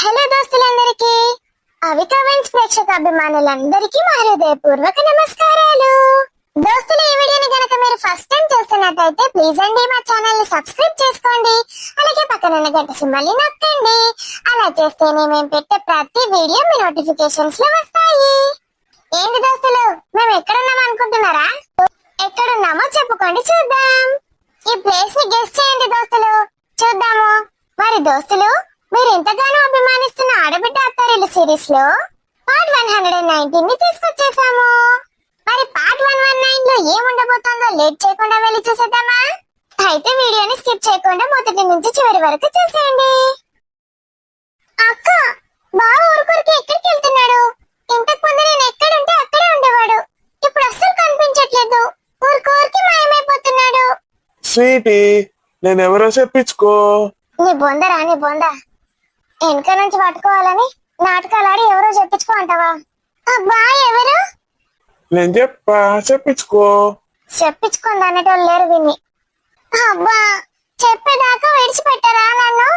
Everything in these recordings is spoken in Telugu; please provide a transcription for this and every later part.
హలో దోస్తులందరికీ, అవి కమెంట్స్ ప్రేక్షక అభిమానులందరికీ మా హృదయపూర్వక నమస్కారాలు. దోస్తులు, ఈ వీడియోని గనక మీరు ఫస్ట్ టైం చూస్తున్నట్టయితే ప్లీజ్ అండి మా ఛానల్ ని సబ్స్క్రైబ్ చేసుకోండి. అలాగే పక్కన ఉన్న గంట సింబల్ ని నొక్కండి. అలా చేస్తేనే మేము పెట్టే ప్రతి వీడియో మీ నోటిఫికేషన్స్ లో వస్తాయి. ఏంటి దోస్తులు, మేము ఎక్కడున్నాం అనుకుంటున్నారా? ఎక్కడున్నామో చెప్పుకోండి, చూద్దాం. ఈ ప్లేస్ ని గెస్ చేయండి దోస్తులు, చూద్దాము. మరి దోస్తులు, మీరు ఎంతగానో అభిమానిస్తున్న ఆడబిడ్డ అత్తారిల్లు సిరీస్ లో పార్ట్ 119 ని తీసుకొచ్చేసాము. మరి పార్ట్ 119 లో ఏముండబోతుందో లేట్ చేయకుండా వెళ్ళి చూసేద్దామా? అయితే వీడియోని స్కిప్ చేయకుండా మొదటి నుంచి చివరి వరకు చూసేయండి. అక్క, బావ ఊరుకోరికి ఎక్కడికి వెళ్తున్నాడు? ఇంతకు ముందు నేను ఎక్కడుంటే అక్కడే ఉండేవాడు. ఇప్పుడు అస్సలు కనిపించట్లేదు. ఊరుకోరికి మాయమైపోతున్నాడు. స్వీటీ, నేనెవరో చెప్పించుకో. నీ బొందరా, నీ బొంద. వెనక నుంచి పట్టుకోవాలని నాటకాలాడి ఎవరో చెప్పించుకో అంటావా? అబ్బా, ఎవరు? నేను చెప్పించుకో. చెప్పించుకుంది అనేటోళ్ళు లేరు విని. అబ్బా, చెప్పేదాకా విడిచిపెట్టారా నన్ను?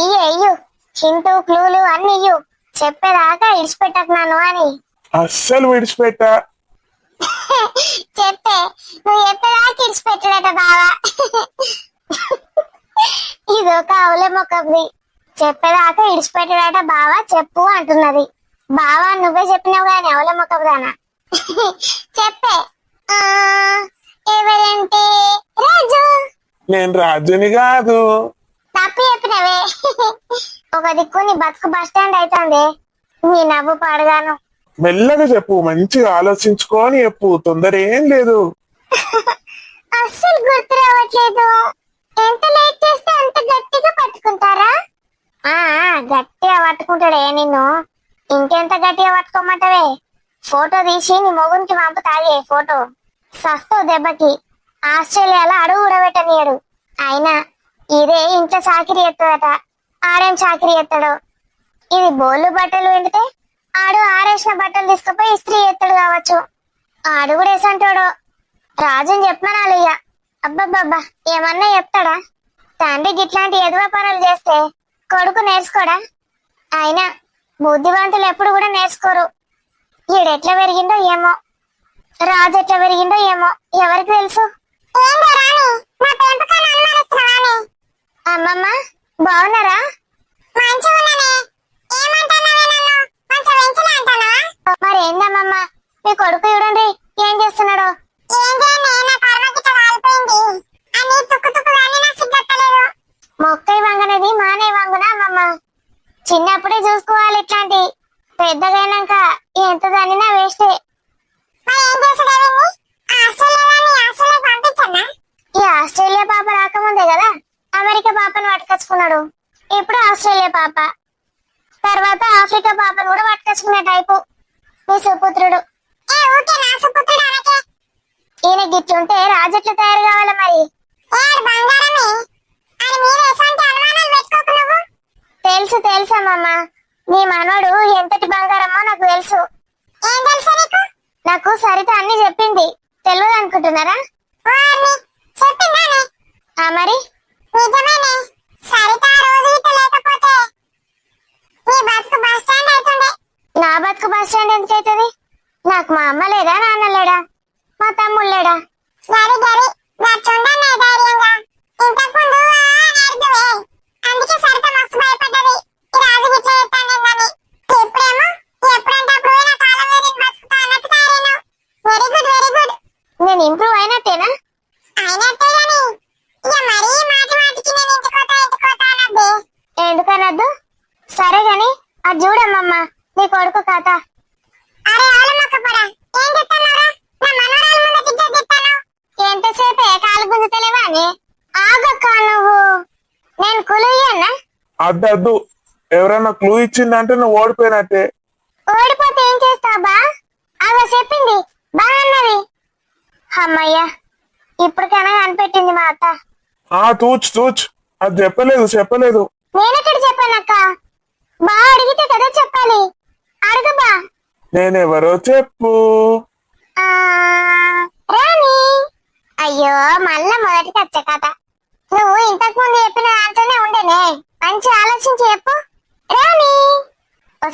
ఇయ్యు హింటూ క్లూలు అన్ని ఇయ్యు. చెప్పేదాకా విడిచిపెట్టకు నన్ను అని. అస్సలు విడిచిపెట్టా. చెప్పే, నువ్వు చెప్పేదాకా విడిచిపెట్టడట బావా. ఇదొక అవులే మొక్కది. చెప్పేదాకా ఇడిచిపెట్టాడట బావా, చెప్పు అంటున్నది. బావా నువ్వే చెప్పినావు గాని ఎవల మొక్కదానా. చెప్పే. ఎవరంటే రాజు. నేను రాజుని కాదు. తప్పి చెప్పినవే. ఒక దిక్కు నీ బతుకు బస్ స్టాండ్ అవుతుంది. నీ నవ్వు పాడగాను. మెల్లగా చెప్పు, మంచిగా ఆలోచించుకొని చెప్పు, తొందర ఏం లేదు. అస్సలు గుర్తు రావట్లేదు. ఎంత లేట్ చేస్తే అంత గట్టిగా పట్టుకుంటారా? గట్టిగా పట్టుకుంటాడే నిన్ను. ఇంకెంత గట్టిగా పట్టుకోమంటావే? ఫోటో తీసి నీ మొగునికి పంపుతాగే ఫోటో. సస్తో దెబ్బకి. ఆస్ట్రేలియాలో అడుగు ఉడబెట్టనీయడు. అయినా ఇదే ఇంట్లో చాకిరి ఎత్తదట. ఆడేం చాకిరి ఎత్తాడు? ఇది బోళ్ళు బట్టలు ఎండితే ఆడు ఆరేసిన బట్టలు తీసుకుపోయి ఇస్త్రీ ఎత్తాడు కావచ్చు. ఆడు కూడా వేసంటాడు. రాజుని చెప్పమనాలి ఇక. అబ్బబ్బబ్బా, ఏమన్నా చెప్తాడా? తండ్రికి ఇట్లాంటి ఎదువ పనులు చేస్తే కొడుకు నేర్చుకోడా? అయినా బుద్ధివంతులు ఎప్పుడు కూడా నేర్చుకోరు. ఈడెట్లా పెరిగిండో ఏమో, రాజు ఎట్లా పెరిగిండో ఏమో, ఎవరికి తెలుసు. అమ్మమ్మ, బాగున్నారా? మరి ఏందమ్మమ్మ, మీ కొడుకు చూడండి ఏం చేస్తున్నాడు. మొక్కై వంగనది మానే వంగునా అమ్మమ్మ? చిన్నప్పుడే చూసుకోవాలి ఇట్లాంటి. పెద్దగైనాక ఎంత దానినా వేస్టే. ఈ ఆస్ట్రేలియా పాప రాకముందే కదా అమెరికా పాపను పట్టుకొచ్చుకున్నాడు. ఇప్పుడు ఆస్ట్రేలియా పాప, తర్వాత ఆఫ్రికా పాపను కూడా పట్టుకొచ్చుకునే టైపు మీ సుపుత్రుడు. ఈయన గిట్లుంటే రాజెట్లు తయారు కావాలి మరి. తెలుసు తెలుసమ్మమ్మ, నీ మనోడు ఎంతటి బంగారమ్మో నాకు తెలుసు. నాకు సరిత అన్ని చెప్పింది. తెలియదు అనుకుంటున్నారా? మరి నా బతుకు బస్ స్టాండ్ ఎందుకైతుంది? నాకు మా అమ్మ లేదా, నాన్న లేడా, మా తమ్ముడు లేడా? నేను ఇంప్రూవ్ అయినట్టేనా? ఎందుకనద్దు? సరే గాని అది చూడమ్మమ్మ, నీ కొడుకు కథ. ఎంతసేపే కాలు గుంజుతలేవా అని? ఆగక్క నువ్వు. నేను కులుయ్యన్నా? అద్దద్దు, ఎవరైనా క్లూ ఇచ్చిందంటే నువ్వు ఓడిపోయినట్టే. ఓడిపోతే ఏం చేస్తావా? అగో చెప్పింది బాగున్నది. అమ్మయ్యా, ఇప్పటికైనా కనిపెట్టింది మా అత్త. తూచ్ అది చెప్పలేదు. నేనెక్కడ చెప్పానక్క? బా అడిగితే కదా చెప్పాలి. అడుగుబా. నేనెవరో చెప్పు. రాణి. అయ్యో, మళ్ళా మొదటికి వచ్చే కథ. నువ్వు ఇంతకు ముందు చెప్పిన దాంట్లోనే ఉండేనే. మంచి ఆలోచించి చెప్పు. రాణి.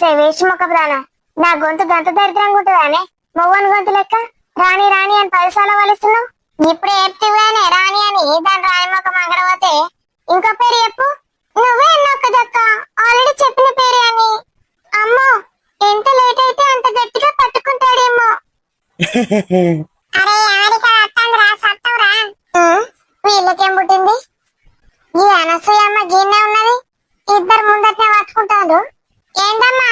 ఒసే వేస్ట్ మొక్కదానా, నా గొంతు గంత దరిద్రంగా ఉంటుందానే? మొవ్వని గొంతు లెక్క రాణి రాణి అని 10 సార్లు వలుస్తున్నావు. ఇప్పుడు చెప్తివేనే రాణి అని, దాని రాణి మొక్క మంగడపోతే ఇంకో పేరు చెప్పు. నువ్వే అన్నొక్కదక్క, ఆల్రెడీ చెప్పిన పేరే అని. అమ్మో, ఎంత లేట్ అయితే అంత గట్టిగా పట్టుకుంటాడేమో. అరే ఆడిక అత్తందిరా, సత్తవురా. వీళ్ళకేం పుట్టింది? ఈ అనసూయమ్మ గిన్నె ఉన్నది, ఇద్దరు ముందటనే పట్టుకుంటారు. ఏంటమ్మా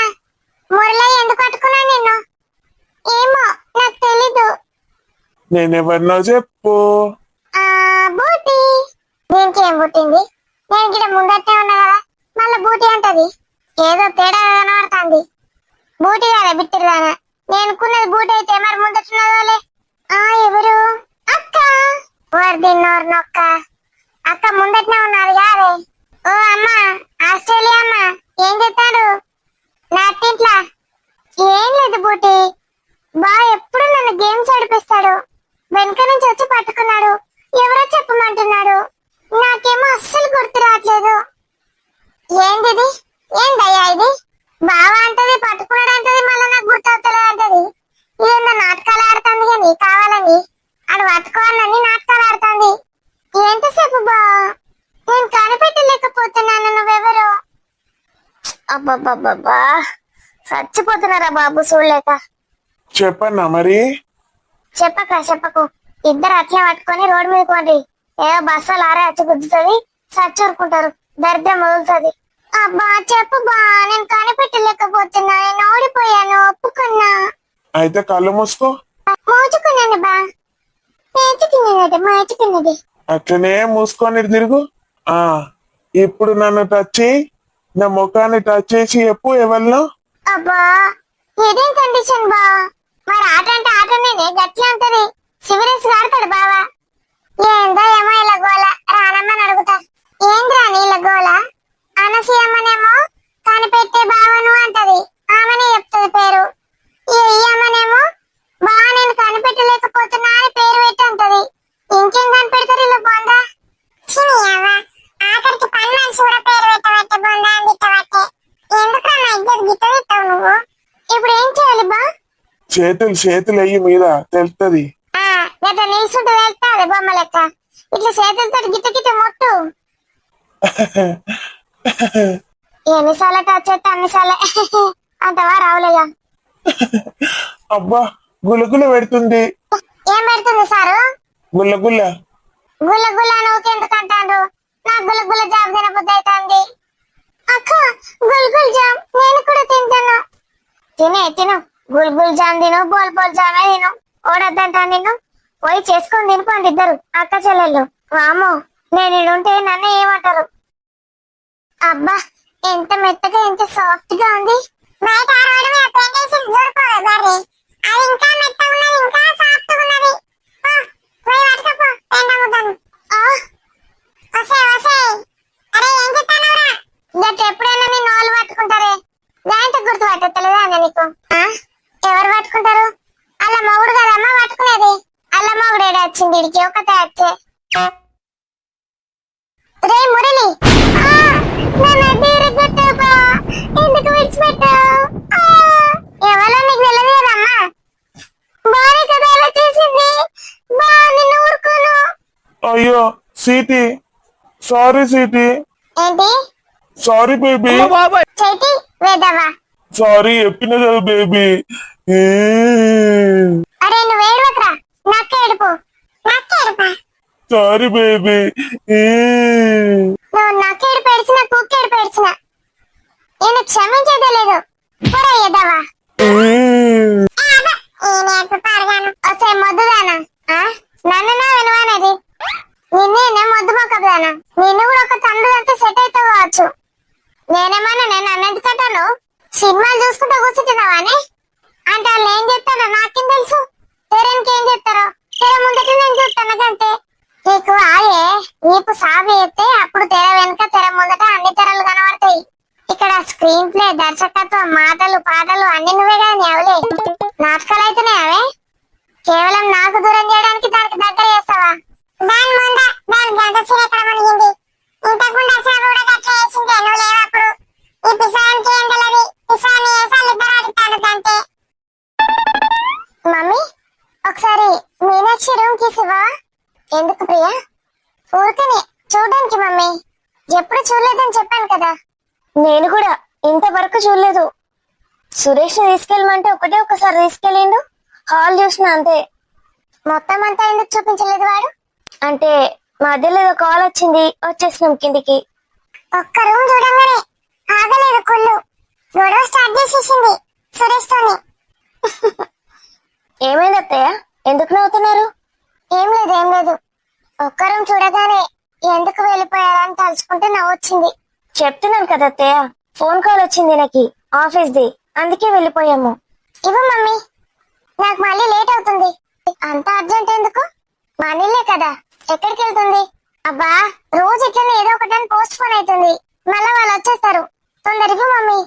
మురళి, ఎందుకు పట్టుకున్నాను నిన్ను? ఏమో నాకు తెలీదు. నేనెవరినో చెప్పు. బూటి. దీనికి ఏం పుట్టింది? నేను ఇక్కడ ముందటనే ఉన్నా కదా, మళ్ళా బూటి అంటది. ఏదో తేడా కనబడుతుంది. బూటి కదా బిట్టిదానా, నేనుకున్నది బూటి అయితే మరి ముందటున్నదోలే. ఎవరు? అక్క. వరదిన్నోరు నొక్క అక్క ముందటనే ఉన్నారు కాదే. ఓ అమ్మ, ఆస్ట్రేలియా అమ్మ, ఏం చెప్తాడు నా ఇంట్లో? ఏం లేదు బూటి, బా ఎప్పుడు నన్ను గేమ్స్ ఆడిపిస్తాడు. వెనక నుంచి వచ్చి పట్టుకున్నాడు, ఎవరో చెప్పమంటున్నాడు. నాకేమో అస్సలు గుర్తు రావట్లేదు. ఏందిది? ఏందయ్యా ఇది? బావా అంటది, పట్టుకున్నాడు అంటది, మళ్ళీ నాకు గుర్తవుతలేదు అంటది. ఇదేందో నాటకాలు ఆడుతుంది కానీ కావాలని, ఆడు పట్టుకోవాలని నాటకాలు ఆడుతుంది. ఎంతసేపు బా, నేను కనిపెట్టలేకపోతున్నాను. నువ్వెవరు? అబ్బబ్బబ్బబ్బా, చచ్చిపోతున్నారా బాబు చూడలేక. చెప్పన్నా మరి. చెప్పకు, ఇద్దరు అట్లా పట్టుకొని రోడ్డు మీద పోండి. ఏదో బస్సు లారీ వచ్చి గుద్దుతుంది, చచ్చూరుకుంటారు, దరిద్రం మొదలుతుంది. అబ్బా చెప్పు బా, నేను కనిపెట్టలేకపోతున్నా, నేను ఓడిపోయాను, ఒప్పుకున్నా. అయితే కళ్ళు మూసుకో. మోచుకున్నాను బా, మోచుకున్నది. అట్లనే మూసుకొని తిరుగు. ఇప్పుడు నన్ను టచ్ చేయి, నా ముఖాన్ని టచ్ చేసి చెప్పు ఎవరినో. అబ్బా ఇదేం కండిషన్ బా? మరి ఆట అంటే ఆటనేనే, గట్లా ఉంటది. సివిరెస్ ఆడతాడు బావా. ఏందో ఏమో ఇలా గోల, రానమ్మని అడుగుతా. ఏంద్రా నీళ్ళ గోల? అనసూయమ్మనేమో కనిపెట్టే బావను అంటది, ఆమెనే చెప్తుంది పేరు. ఈ అమ్మనేమో బా నేను కనిపెట్టలేకపోతున్నా అని పేరు పెట్టి అంటది. ఇంకేం కనిపెడతారు ఇలా బొందా? ఆఖరికి పని మనిషి కూడా పేరు పెట్టబట్టే బొందా అని తిట్టబట్టే. ఎందుకు నా ఇద్దరు గిట్ట తిట్టావు నువ్వు? ఇప్పుడు ఏం చేయాలి బా? చేతులు అయ్యి మీద తెలుస్తుంది. గట్లా నిల్చుంటే తెలుస్తుంది బొమ్మ లెక్క. ఇట్లా చేతులతో గిట్ట గిట్ట మొట్టు. ఎన్నిసార్లు టచ్ చేస్తే అన్నిసార్లు అంతవా రావులేగా. అబ్బా గులగుల పెడుతుంది. ఏం పెడుతుంది సారు? గుల్లగుల్ల. గుల్ల గుల్ల నువ్వుకెందుకు అంటాడు? నాకు గుల్ల గుల్ల జాబ్ తినబుద్ధి అవుతుంది. అక్క గుల్ గుల్ జామ్ నేను కూడా తింటాను. తిను గుల్ గుల్ జామ్ తిను, బోల్ బోల్ జామే తిను. ఓడద్దంటా నిన్ను. పోయి చేసుకొని తినిపోండి ఇద్దరు అక్క చెల్లెళ్ళు. వామో, నేను ఇడుంటే నన్ను ఏమంటారు? అబ్బా ఎంత మెత్తగా, ఎంత సాఫ్ట్ గా ఉంది. బయట ఎప్పుడైనా నీ నోళ్ళు పట్టుకుంటారే, దాంతో గుర్తు పట్టలేదా అన్న నీకు? ఎవరు పట్టుకుంటారు? అలా మొగుడు కదమ్మా పట్టుకునేది. అలా మొగుడు ఏడా వచ్చింది ఇడికి? ఒకటే వచ్చే. రే మురళి, ఎందుకు విడిచిపెట్టావు? ఎవరో నీకు తెలియదమ్మా. బాగా కదా ఎలా చేసింది, బా నిన్ను ఊరుకోను. అయ్యో సీటీ, సారీ సీటీ. ఏంటి? Sorry baby. చేతి వేదవా. సారీ చెప్పిన కదా బేబీ. అరే నువ్వు ఏడవకరా, నక్కేడుపు. Sorry baby. నువ్వు నక్కేడుపు ఏడ్చినా, కుక్కేడుపు ఏడ్చినా నేను క్షమించేదే లేదు. ఎదవా వస్తే మొద్దుదానా, నన్ను నా వినవానేది? నిన్నే మొద్దు మొక్కదానా? నిన్ను కూడా ఒక తండ్రి అంతా సెట్ అయితే కావచ్చు. నేనేమన్నా నేను అన్నెందుకంటాను? సినిమాలు చూసుకుంటూ కూర్చుంటున్నావా అని అంటే వాళ్ళు ఏం చెప్తారో నాకేం తెలుసు. తెరనికి ఏం చెప్తారో తెర ముందట నేను చూస్తాను అంతే. నీకు ఆయే నీకు సాగు ఎత్తే అప్పుడు తెర వెనుక తెర ముందట అన్ని తెరలు కనబడతాయి. ఇక్కడ స్క్రీన్ ప్లే, దర్శకత్వం, మాటలు, పాటలు అన్ని నువ్వే కానీ అవలే. నాటకాలు అయితేనే అవే. కేవలం నాకు దూరం చేయడానికి దానికి దగ్గర చేస్తావా? దాని ముంద దాని గంట ఎక్కడ మునిగింది. ఇంతకుండా కూడా గట్ల చేసిందే, నువ్వు లేవప్పుడు. ఈ పిసానికి ఏం తెలియదు. పిసాని చూడలేదని చెప్పాను కదా. నేను కూడా ఇంతవరకు చూడలేదు. సురేష్ ని తీసుకెళ్ళమంటే ఒకటే ఒకసారి తీసుకెళ్ళిండు, హాల్ చూసిన అంతే. మొత్తం అంతా ఎందుకు చూపించలేదు వాడు? అంటే మధ్యలో ఏదో కాల్ వచ్చింది, వచ్చేసినాం కిందికి. ఒక్క రూమ్ చూడంగానే ఆగలేదు కుళ్ళు. గొడవ స్టార్ట్ చేసేసింది సురేష్ తోని. ఏమైంది అత్తయ్య, ఎందుకు నవ్వుతున్నారు? ఏం లేదు. ఒక్క రూమ్ చూడగానే ఎందుకు వెళ్ళిపోయారని తలుచుకుంటే నవ్వొచ్చింది. చెప్తున్నాను కదా అత్తయ్య, ఫోన్ కాల్ వచ్చింది నాకు ఆఫీస్ ది, అందుకే వెళ్ళిపోయాము. ఇవ్వు మమ్మీ, నాకు మళ్ళీ లేట్ అవుతుంది. అంత అర్జెంట్ ఎందుకు? మనీలే కదా, ఎక్కడికి వెళ్తుంది? అబ్బా, రోజు ఇట్లనే ఏదో ఒకటి పోస్ట్ పోన్ అవుతుంది. మళ్ళా వాళ్ళు వచ్చేస్తారు. తొందర ఇవ్వు మమ్మీ.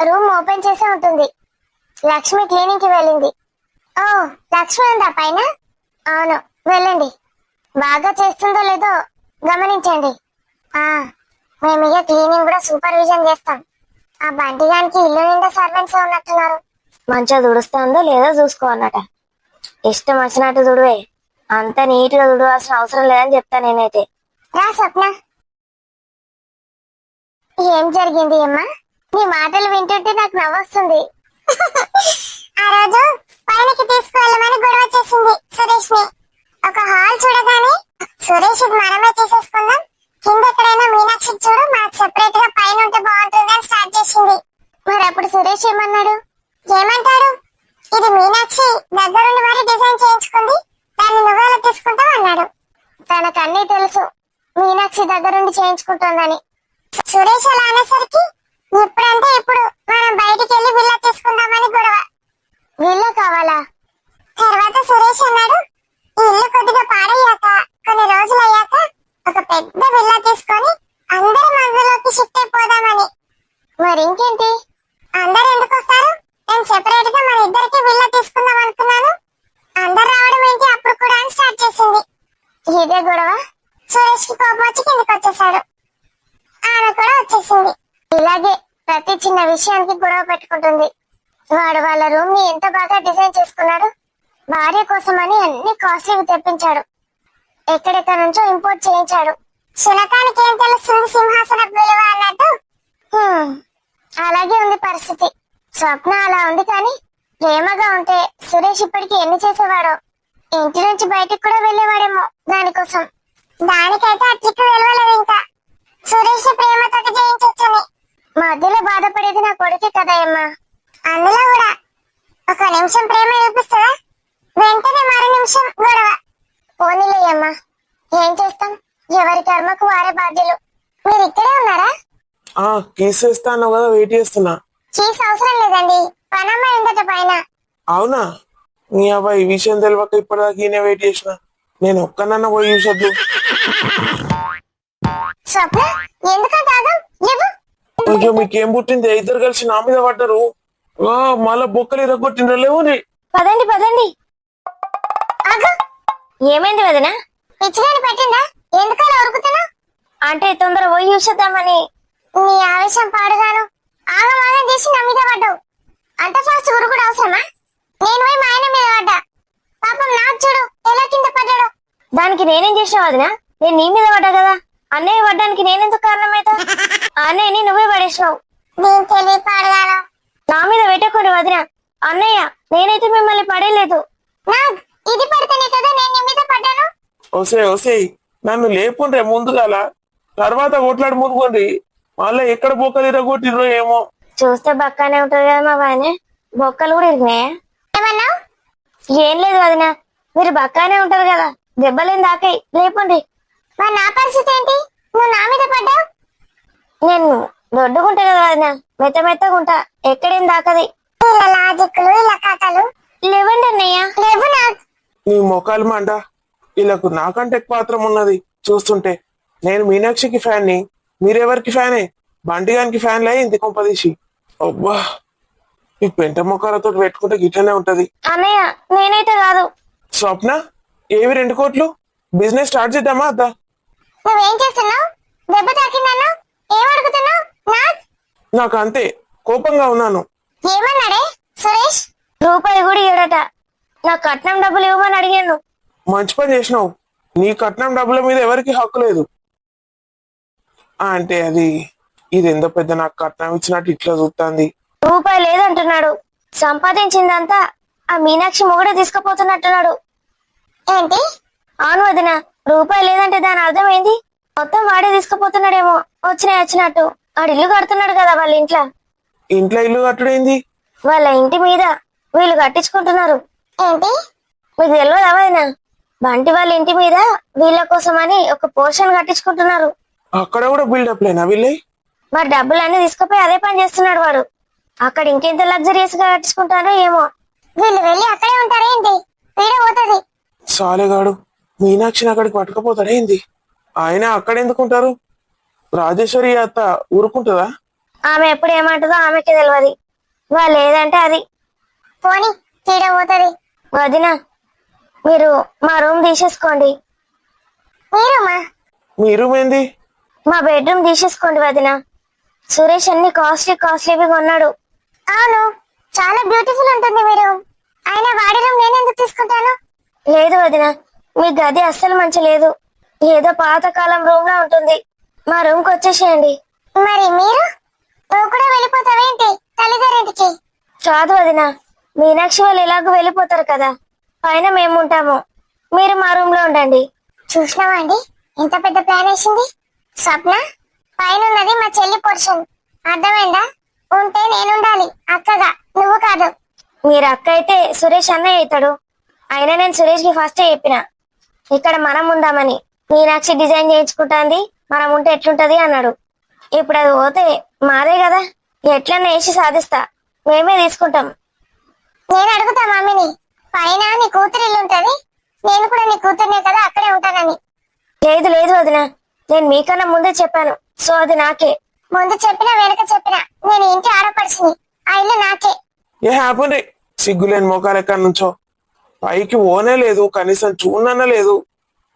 రూమ్ ఓపెన్ చేసే ఉంటుంది. లక్ష్మి క్లీనింగ్ కి వెళ్ళింది. ఓ, లక్ష్మి ఉందా పైన? అవును, వెళ్ళండి. బాగా చేస్తుందో లేదో గమనించండి. మేము ఇక క్లీనింగ్ కూడా సూపర్విజన్ చేస్తాం. ఆ బంటి గానికి ఇల్లు నిండా సర్వెంట్స్ ఉన్నట్టున్నారు. మంచిగా దుడుస్తుందో లేదో చూసుకోవాలన్నట. ఇష్టం వచ్చినట్టు దుడువే, అంత నీట్ గా దుడవాల్సిన అవసరం లేదని చెప్తా నేనైతే. రా స్వప్న. ఏం జరిగింది అమ్మా? నీ మాటలు వింటుంటే నాకు నవ్వొస్తుంది. ఆ రోజు పైనకి తీసుకువెళ్ళమని గొడవ చేసింది సురేష్ ని. ఒక హాల్ చూడగానే సురేష్ ఇది మనమే తీసేసుకుందాం, కింద ఎక్కడైనా మీనాక్షి చూడు, మాకు సెపరేట్ గా పైన ఉంటే బాగుంటుంది అని స్టార్ట్ చేసింది. మరి అప్పుడు సురేష్ ఏమన్నాడు? ఏమంటాడు? ఇది మీనాక్షి దగ్గరుండి మరి డిజైన్ చేయించుకుంది, దాన్ని నువ్వేలా తీసుకుంటావు అన్నాడు. తనకన్నీ తెలుసు మీనాక్షి దగ్గరుండి చేయించుకుంటుందని. సురేష్ అలా అనేసరికి ఇప్పుడంటే ఇప్పుడు మనం బయటికి వెళ్ళి విల్లా తీసుకుందామని గొడవ. విల్లా కావాలా? తర్వాత సురేష్ అన్నాడు, ఈ ఇల్లు కొద్దిగా పాడయ్యాక కొన్ని రోజులు అయ్యాక ఒక పెద్ద విల్లా తీసుకొని అందరం అందులోకి షిఫ్ట్ అయిపోదామని. మరి ఇంకేంటి? అందరు ఎందుకు వస్తారు? నేను సెపరేట్ గా మన ఇద్దరికి విల్లా తీసుకుందాం అనుకున్నాను. అందరు రావడం ఏంటి అప్పుడు కూడా అని స్టార్ట్ చేసింది. ఇదే గొడవ. సురేష్ కి కోపం వచ్చి కిందకి వచ్చేసాడు. ఆమె కూడా వచ్చేసింది. ఇలాగే ప్రతి చిన్న విషయానికి గొడవ పెట్టుకుంటుంది. వాడు వాళ్ళ రూమ్ ని ఎంత బాగా డిజైన్ చేసుకున్నాడు. భార్య కోసమని అన్ని కాస్ట్లీవి తెప్పించాడు, ఎక్కడెక్కడ నుంచో ఇంపోర్ట్ చేయించాడు. శునకానికి ఏం తెలుస్తుంది సింహాసన విలువ అన్నట్టు. అలాగే ఉంది పరిస్థితి. స్వప్న అలా ఉంది కానీ ప్రేమగా ఉంటే సురేష్ ఇప్పటికి ఎన్ని చేసేవాడో. ఇంటి నుంచి బయటికి కూడా వెళ్ళేవాడేమో దానికోసం. దానికైతే అట్లికి వెళ్ళలేదు. ఇంకా సురేష్ ప్రేమతో జయించొచ్చని. మధ్యలో బాధపడేది నా కొడుకే కదా అమ్మా. అందులో కూడా ఒక నిమిషం ప్రేమ చూపిస్తుందా, వెంటనే మరో నిమిషం గొడవ. పోనీలే అమ్మా, ఏం చేస్తాం, ఎవరి కర్మకు వారే బాధ్యులు. మీరు ఇక్కడే ఉన్నారా? కీస్ వేస్తాను కదా, వెయిట్ చేస్తున్నా. చీస్ అవసరం లేదండి, పనమ్మ ఇందట పైన. అవునా? నీ అబ్బాయి ఈ విషయం తెలియక ఇప్పటిదాకా ఈయన వెయిట్ చేసిన. నేను ఒక్కనన్నా పోయి చూసొద్దు. స్వప్న, ఎందుకంత ఆగం? ఇవ్వు. అయ్యో, మీకేం పుట్టింది? ఇద్దరు కలిసి నా మీద పడ్డారు. మళ్ళా బొక్కలు ఇరగొట్టిండ్రు. లేవు పదండి పదండి. ఆగు. ఏమైంది వదిన? పిచ్చిగాని పెట్టిందా? ఎందుకలా ఉరుకుతున్నా? అంటే తొందర పోయి చూసేద్దామని. నీ ఆవేశం పాడుగాను ఆగమాగం చేసి నా మీద పడ్డావు. అంత ఫాస్ట్ ఉరుకుడు అవసరమా? నేను పోయి మా ఆయన మీద పడ్డా. పాపం నాకు చూడు ఎలా కింద పడ్డాడు. దానికి నేనేం చేసిన వదిన? నేను నీ మీద పడ్డా కదా, అన్నయ్య పడ్డానికి నేనెందుకు కారణమైతా? అన్నయ్యని నువ్వే పడేసినావు. నేను తెలివి పాడుగాను. నా మీద పెట్టకుండా వదిన. అన్నయ్య, నేనైతే మిమ్మల్ని పడేలేదు. నాగ్, ఇది పడితేనే కదా నేను నీ మీద పడ్డాను. ఒసే నన్ను లేపుండ్రే ముందుగాల, తర్వాత కొట్లాడి మునుకోండి. మళ్ళా ఎక్కడ బొక్కలు ఇరగొట్టిండ్రో ఏమో. చూస్తే బక్కానే ఉంటది కదా మా బాయనే, బొక్కలు కూడా ఇరిగినాయా? ఏమన్నావు? ఏం లేదు వదిన, మీరు బక్కానే ఉంటారు కదా, దెబ్బలేం దాకాయి, లేపండి. మరి నా పరిస్థితి ఏంటి? నువ్వు నా మీద పడ్డావు. నేను దొడ్డుకుంటా కదా వదిన, మెత్తగుంటా, ఎక్కడేం దాకది. ఇలా లాజిక్లు ఇలా కథలు లేవండి అన్నయ్య. లేవు నాగ్. నీ మొఖాలు మంట. వీళ్ళకు నాకంటే ఎక్కువ పాత్రం ఉన్నది చూస్తుంటే. నేను మీనాక్షికి ఫ్యాన్ ని, మీరెవరికి ఫ్యానే? బంటిగానికి ఫ్యాన్ లే ఇంత కొంపదీసి. అబ్బా, ఈ పెంట మొక్కలతో పెట్టుకుంటే గిట్లనే ఉంటది. అన్నయ్య, నేనైతే కాదు. స్వప్న, ఏవి 2 కోట్లు? బిజినెస్ స్టార్ట్ చేద్దామా అద్దా? నువ్వేం చేస్తున్నావు? దెబ్బ తాకిందన్నా ఏం అడుగుతున్నావు? నాగ్, నాకు అంతే, కోపంగా ఉన్నాను. ఏమన్నాడే సురేష్? రూపాయి కూడా ఇవ్వడట. నా కట్నం డబ్బులు ఇవ్వమని అడిగాను. మంచి పని చేసినావు. నీ కట్నం డబ్బుల మీద ఎవరికి హక్కు లేదు. అంటే అది ఇది ఎంతో పెద్ద నాకు కట్నం ఇచ్చినట్టు ఇట్లా చూస్తుంది. రూపాయి లేదంటున్నాడు. సంపాదించిందంతా ఆ మీనాక్షి మొగుడే తీసుకుపోతున్నట్టున్నాడు. ఏంటి? అవును వదిన, రూపాయి లేదంటే దాని అర్థం ఏంది? మొత్తం వాడే తీసుకుపోతున్నాడేమో వచ్చినట్టు. వాడు ఇల్లు కడుతున్నాడు కదా వాళ్ళ ఇంట్లో. ఇంట్లో ఇల్లు కట్టుడైంది? వాళ్ళ ఇంటి మీద వీళ్ళు కట్టించుకుంటున్నారు. ఏంటి? మీకు తెలియదా వదిన? బంటి వాళ్ళ ఇంటి మీద వీళ్ళ కోసం అని ఒక పోర్షన్ కట్టించుకుంటున్నారు. అక్కడ కూడా బిల్డప్ లేనా వీళ్ళే? మరి డబ్బులన్నీ తీసుకుపోయి అదే పని చేస్తున్నాడు వాడు. అక్కడ ఇంకెంత లగ్జరీస్ గా కట్టించుకుంటారో ఏమో. వీళ్ళు వెళ్ళి అక్కడే ఉంటారేంటి? పీడ పోతుంది. సాలేగాడు మీనాక్షిని అక్కడికి పట్టుకపోతాడేంది? ఆయన అక్కడ ఎందుకుంటారు? రాజేశ్వరి అత్త ఊరుకుంటుందా? ఆమె ఎప్పుడు ఏమంటుందో ఆమెకే తెలియదు. వాళ్ళు ఏదంటే అది. పోని, పీడ పోతుంది. వదిన, మీరు మా రూమ్ తీసేసుకోండి. మీరుమా? మీరు ఏంది? మా బెడ్రూమ్ తీసేసుకోండి వదిన. సురేష్ అన్ని కాస్ట్లీవి కొన్నాడు. అవును, చాలా బ్యూటిఫుల్ ఉంటుంది మీరు. ఆయన వాడి రూమ్ నేను ఎందుకు తీసుకుంటాను? లేదు వదిన, మీ గది అస్సలు మంచి లేదు. ఏదో పాతకాలం రూమ్ లా ఉంటుంది. మా రూమ్ కి వచ్చేసేయండి. మరి మీరు? నువ్వు కూడా వెళ్ళిపోతావేంటి తల్లిగారింటికి? కాదు వదిన, మీనాక్షి వాళ్ళు ఎలాగో వెళ్ళిపోతారు కదా, పైన మేము ఉంటాము. మీరు మా రూమ్ లో ఉండండి. చూసినావా అండి ఎంత పెద్ద ప్లాన్ వేసింది? స్వప్న, పైన ఉన్నది మా చెల్లి పోర్షన్, అర్థమైందా? ఉంటే నేనుండాలి అక్కగా, నువ్వు కాదు. మీరు అక్క అయితే సురేష్ అన్నయ్య అవుతాడు. అయినా నేను సురేష్ కి ఫస్ట్ చెప్పిన ఇక్కడ మనం ఉందామని. మీనాక్షి డిజైన్ చేయించుకుంటాంది, మనం ఉంటే ఎట్లుంటది అన్నాడు. ఇప్పుడు అది పోతే మాదే కదా, ఎట్లన్నా వేసి సాధిస్తా. మేమే తీసుకుంటాం. నేను అడుగుతా మమ్మీని, పైన నీ కూతురు ఇల్లు ఉంటది, నేను కూడా నీ కూతురునే కదా, అక్కడే ఉంటానని. లేదు వదిన, నేను మీకన్నా ముందే చెప్పాను. సో అది నాకే. ముందు చెప్పినా వెనక చెప్పినా నేను ఇంటి ఆడపడిచింది, ఆ ఇల్లు నాకే. ఏ హ్యాపీ సిగ్గులేని మోకాలు ఎక్కడి నుంచో పైకి ఓనే లేదు, కనీసం చూడనన్నా లేదు.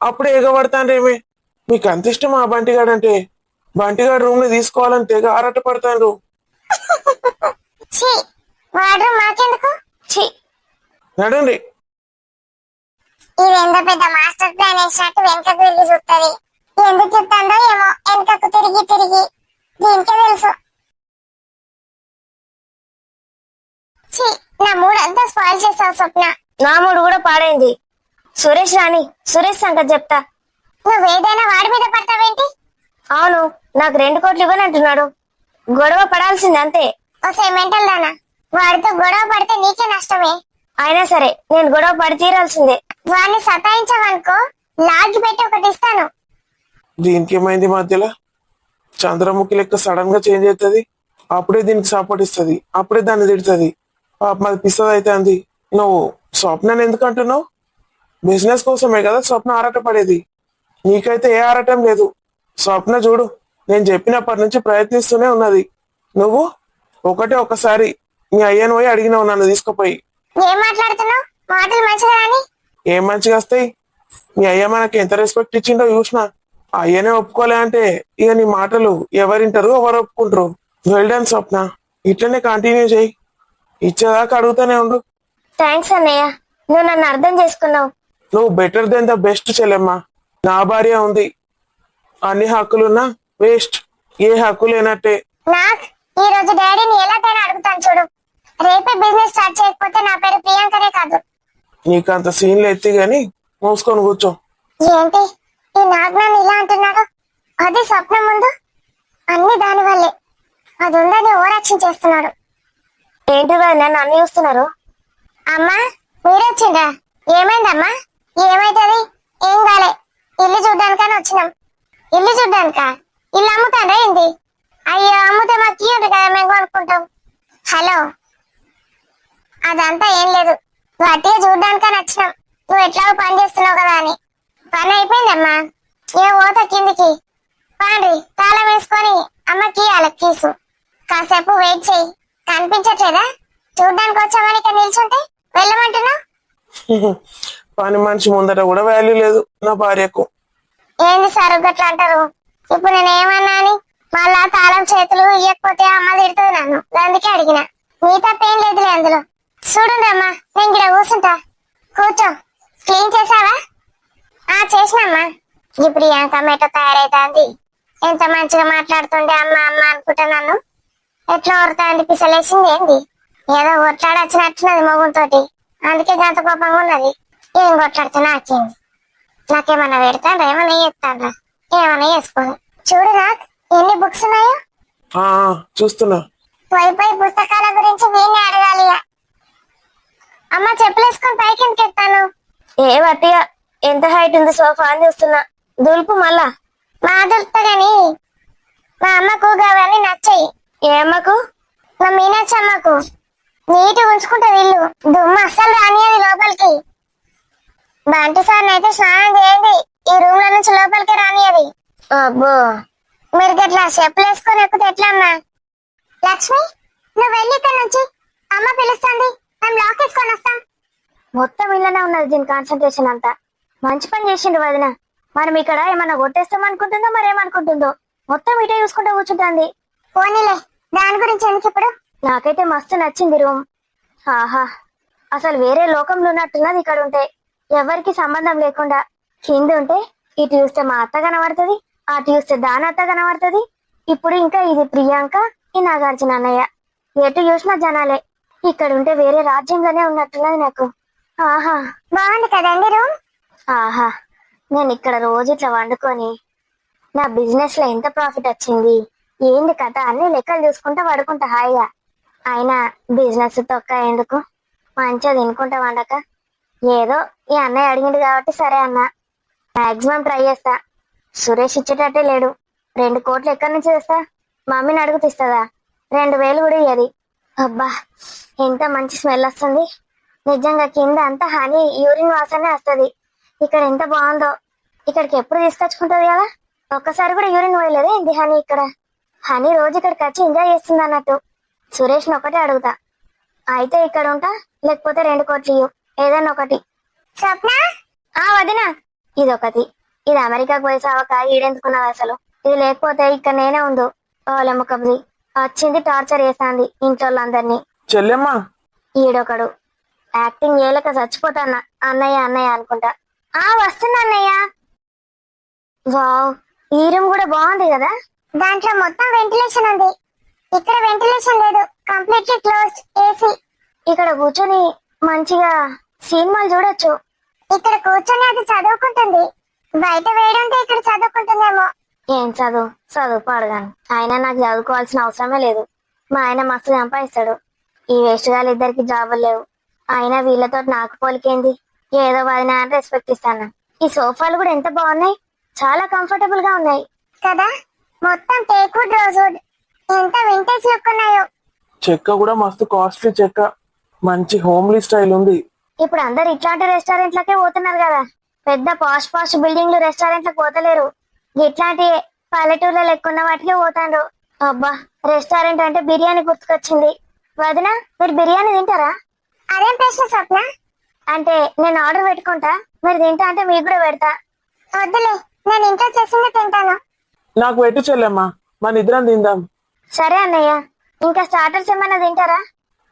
అప్పుడే ఎగబడతాండ్రేమే. మీకు అంత ఇష్టం ఆ బంటిగాడు అంటే? బంటిగాడు రూమ్ ని తీసుకోవాలని తెగ ఆరాట పడతాండ్రు. ఛీ, వాడు మాకెందుకు? ఛీ, నడండి. ఇది ఎంత పెద్ద మాస్టర్ ప్లాన్ వేసినట్టు వెనకకు వెళ్ళి చూస్తుంది. ఎందుకు చెప్తాందో ఏమో, వెనకకు తిరిగి దీనికే తెలుసు. ఛీ, నా మూడు అంతా స్పాయిల్ చేస్తావు స్వప్న. నా మూడు కూడా పాడైంది. సురేష్ రాని, సురేష్ సంగతి చెప్తా. నువ్వేదైనా వాడి మీద పడతావేంటి? అవును, నాకు 2 కోట్లు ఇవ్వని అంటున్నాడు. గొడవ పడాల్సింది అంతే. ఒసే మెంటల్ దానా, వాడితో గొడవ పడితే నీకే నష్టమే. అయినా సరే నేను గొడవ పడి తీరాల్సిందే. వాడిని సతాయించవనుకో, లాగి పెట్టి ఒకటి ఇస్తాను. దీనికి ఏమైంది మధ్యలో? చంద్రముఖి లెక్క సడన్ గా చేంజ్ అవుతుంది. అప్పుడే దీనికి సపోర్ట్ ఇస్తుంది, అప్పుడే దాన్ని తిడుతుంది. మాది పిస్తుంది అయితే అంది. నువ్వు స్వప్నాన్ని ఎందుకు అంటున్నావు? బిజినెస్ కోసమే కదా స్వప్న ఆరాట పడేది. నీకైతే ఏ ఆరాటం లేదు. స్వప్న చూడు, నేను చెప్పినప్పటి నుంచి ప్రయత్నిస్తూనే ఉన్నది. నువ్వు ఒకసారి మీ అయ్యను పోయి అడిగినావు నన్ను తీసుకుపోయి. ఏం మాట్లాడుతున్నావు? మాటలు మంచిగా రాని. ఏం మంచిగా వస్తాయి? మీ అయ్య మనకి ఎంత రెస్పెక్ట్ ఇచ్చిండో చూసినా. అయ్యనే ఒప్పుకోలే అంటే ఇక నీ మాటలు ఎవరింటారు, ఎవరు ఒప్పుకుంటారు? వెల్ డన్ స్వప్న, ఇట్లనే కంటిన్యూ చేయి. ఇచ్చేదాకా అడుగుతానే ఉండు. థ్యాంక్స్ అన్నయ్య, నువ్వు నన్ను అర్థం చేసుకున్నావు. నువ్వు బెటర్ దెన్ ద బెస్ట్ చెల్లెమ్మా. నా భార్య ఉంది, అన్ని హక్కులున్నా వేస్ట్, ఏ హక్కు లేనట్టే. నాకు ఈ రోజు డాడీని ఎలాగైనా అడుగుతాను చూడు. రేపే బిజినెస్ స్టార్ట్ చేయకపోతే నా పేరు ప్రియాంకనే కాదు. నీకంత సీన్లు ఎత్తి గాని మూసుకొని కూర్చో. ఏంటి ఈ నాగ్నాన్ని ఇలా అంటున్నాడు? అది స్వప్నం ముందు అన్ని దాని వల్లే. అది ఉందని ఓవరాక్షన్ చేస్తున్నాడు. ఏంటి నన్ను అన్ని చూస్తున్నారు? అమ్మా, మీరొచ్చిండ్రా? ఏమైందమ్మా? ఏమైతుంది? ఏం కాలే, ఇల్లు చూడ్డానికని వచ్చినాం. ఇల్లు చూడ్డానికా? ఇల్లు అమ్ముతాండ్రా ఏంది? అయ్యో, అమ్ముతే మాకు ఇయ్యండి కదా, మేము కొనుక్కుంటాం. హలో, అదంతా ఏం లేదు, గట్టిగా చూడ్డానికని వచ్చినాం. నువ్వు ఎట్లాగో పని చేస్తున్నావు కదా అని. పని అయిపోయిందమ్మా, ఏ పోతా కిందికి. పాండ్రి, తాళం వేసుకొని అమ్మకి ఇయ్యాలి కీసు. కాసేపు వెయిట్ చేయి. కనిపించట్లేదా? చూడ్డానికి వచ్చామని ఇక్కడ నిల్చుంటే వెళ్ళమంటున్నావు. పని మనిషి ముందట కూడా వాల్యూ లేదు నా భార్యకు. ఏంది సార్ గట్లా అంటారు? ఇప్పుడు నేను ఏమన్నా అని మళ్ళా తాళం చేతులు ఇయ్యకపోతే అమ్మ తిడుతుంది నన్ను. అందుకే అడిగిన. నీ తప్పేం లేదులే అందులో. చూడుండమ్మా, నేను ఇక్కడ కూర్చుంటా. కూర్చో. క్లీన్ చేసావా? చేసినమ్మా. ఇప్పుడు ఈ టమాటో తయారైతుంది. ఎంత మంచిగా మాట్లాడుతుండే అమ్మ అమ్మ అనుకుంటా నన్ను ఎట్లా ఓరుతాంది పిసలేసింది ఏంది ఏదో కొట్లాడొచ్చినట్టున్నది మొగుంతోటి అందుకే గంత కోపంగా ఉన్నది ఏం కొట్లాడితే నాకేంది నాకేమన్నా పెడతాండ్రా ఏమన్నా చేస్తాండ్రా ఏమన్నా చేసుకోదు చూడు నాకు ఎన్ని బుక్స్ ఉన్నాయో చూస్తున్నా పోయి పుస్తకాల గురించి వీణ్ణి అడగాలి ఇక. అమ్మ చెప్పులేసుకొని పైకి ఎందుకు ఎత్తాను ఏ వట్టిగా ఎంత హైట్ ఉంది సోఫా అని చూస్తున్నా దులుపు మళ్ళా మా దులుపుతా గాని మా అమ్మకు అవన్నీ నచ్చాయి ఏ అమ్మకు మా మీనాక్షి అమ్మకు నీటి ఉంచుకుంటది ఇల్లు దుమ్ము అస్సలు రానియది లోపలికి బంటి సార్ అయితే స్నానం చేయండి ఈ రూమ్ లో నుంచి లోపలికి రానియది అబ్బో మీరు గట్లా చెప్పులు వేసుకొని ఎక్కితే ఎట్లా అమ్మా లక్ష్మి నువ్వు వెళ్ళి ఇక్కడ నుంచి అమ్మ పిలుస్తుంది మేము లాక్ వేసుకొని వస్తాం మొత్తం ఇళ్ళనే ఉన్నది దీని కాన్సన్ట్రేషన్ అంతా మంచి పని చేసిండు వదిన మనం ఇక్కడ ఏమన్నా కొట్టేస్తాం అనుకుంటుందో మరేమనుకుంటుందో మొత్తం ఇటే చూసుకుంటూ కూర్చుంటుంది పోనీలే దాని గురించి ఎందుకు ఇప్పుడు నాకైతే మస్తు నచ్చింది రూమ్ ఆహా అసలు వేరే లోకంలో ఉన్నట్టున్నది ఇక్కడ ఉంటే ఎవరికి సంబంధం లేకుండా కింద ఉంటే ఇటు చూస్తే మా అత్త కనబడుతుంది అటు చూస్తే దాని అత్త కనబడుతుంది ఇప్పుడు ఇంకా ఇది ప్రియాంక ఈ నాగార్జున అన్నయ్య ఎటు చూసినా జనాలే ఇక్కడ ఉంటే వేరే రాజ్యంగానే ఉన్నట్టున్నది నాకు ఆహా బాగుంది కదండి రూమ్ ఆహా నేను ఇక్కడ రోజు ఇట్లా వండుకొని నా బిజినెస్ లో ఎంత ప్రాఫిట్ వచ్చింది ఏంది కథ అన్ని లెక్కలు చూసుకుంటా పడుకుంటా హాయిగా అయినా బిజినెస్ తొక్క ఎందుకు మంచిగా తినుకుంటా వండక ఏదో ఈ అన్నయ్య అడిగింది కాబట్టి సరే అన్న మాక్సిమం ట్రై చేస్తా సురేష్ ఇచ్చేటట్టే లేడు 2 కోట్లు ఎక్కడి నుంచి తెస్తా మమ్మీని అడుగుతిస్తుందా 2000 కూడా ఇయ్యది అబ్బా ఎంత మంచి స్మెల్ వస్తుంది నిజంగా కింద అంతా హనీ యూరిన్ వాసనే వస్తుంది ఇక్కడ ఎంత బాగుందో ఇక్కడికి ఎప్పుడు తీసుకొచ్చుకుంటది కదా ఒక్కసారి కూడా యూరిన్ పోయలేదు ఏంది హనీ ఇక్కడ హనీ రోజు ఇక్కడికి వచ్చి ఎంజాయ్ చేస్తుంది అన్నట్టు సురేష్ని ఒకటే అడుగుతా అయితే ఇక్కడ ఉంటా లేకపోతే 2 కోట్లు ఇవ్వు ఏదైనా ఒకటి స్వప్న వదినా ఇదొకటి ఇది అమెరికాకు పోయి సావక ఈడెందుకున్నావు అసలు ఇది లేకపోతే ఇక్కడ నేనే ఉండు ఓలమ్మకది వచ్చింది టార్చర్ చేస్తాంది ఇంట్లో వాళ్ళందరినీ చెల్లెమ్మా ఈడొకడు యాక్టింగ్ చేయలేక చచ్చిపోతాన్నా అన్నయ్య అన్నయ్య అనుకుంటా వస్తున్నా అన్నయ్య వావ్ ఈ రూమ్ కూడా బాగుంది కదా దాంట్లో మొత్తం వెంటిలేషన్ ఉంది ఇక్కడ వెంటిలేషన్ లేదు కంప్లీట్లీ క్లోజ్డ్ ఏసీ ఇక్కడ కూర్చొని మంచిగా సినిమాలు చూడొచ్చు ఇక్కడ కూర్చొని అది చదువుకుంటుంది బయట వేయడంతో ఇక్కడ చదువుకుంటుందేమో ఏం చదువు పాడుగాను ఆయన నాకు చదువుకోవాల్సిన అవసరమే లేదు మా ఆయన మస్తు సంపాదిస్తాడు ఈ వేస్ట్ గాలు ఇద్దరికి జాబులు లేవు అయినా వీళ్ళతో నాకు పోలికేంది ఏదో వదిన అని రెస్పెక్ట్ ఇస్తాను ఈ సోఫాలు కూడా ఎంత బాగున్నాయి చాలా కంఫర్టబుల్ గా ఉన్నాయి కదా మొత్తం టేక్వుడ్ రోజ్వుడ్ ఎంత వింటేజ్ లుక్ ఉన్నాయో చెక్క కూడా మస్తు కాస్ట్లీ చెక్క మంచి హోమ్లీ స్టైల్ ఉంది ఇప్పుడు అందరు ఇట్లాంటి రెస్టారెంట్లకే పోతున్నారు కదా పెద్ద పాష్ బిల్డింగ్లు రెస్టారెంట్లకు పోతలేరు ఇట్లాంటి పల్లెటూర్లో లెక్కున్న వాటికే పోతాండ్రు అబ్బా రెస్టారెంట్ అంటే బిర్యానీ గుర్తుకొచ్చింది వదిన మీరు బిర్యానీ తింటారా అదేం ప్రశ్న స్వప్న అంటే నేను ఆర్డర్ పెట్టుకుంటా మీరు తింటా అంటే మీకు కూడా పెడతా వద్దులే నేను ఇంట్లో చేసింది తింటాను నాకు పెట్టు చెల్లెమ్మా మన ఇద్దరం తిందాం సరే అన్నయ్య ఇంకా స్టార్టర్స్ ఏమన్నా తింటారా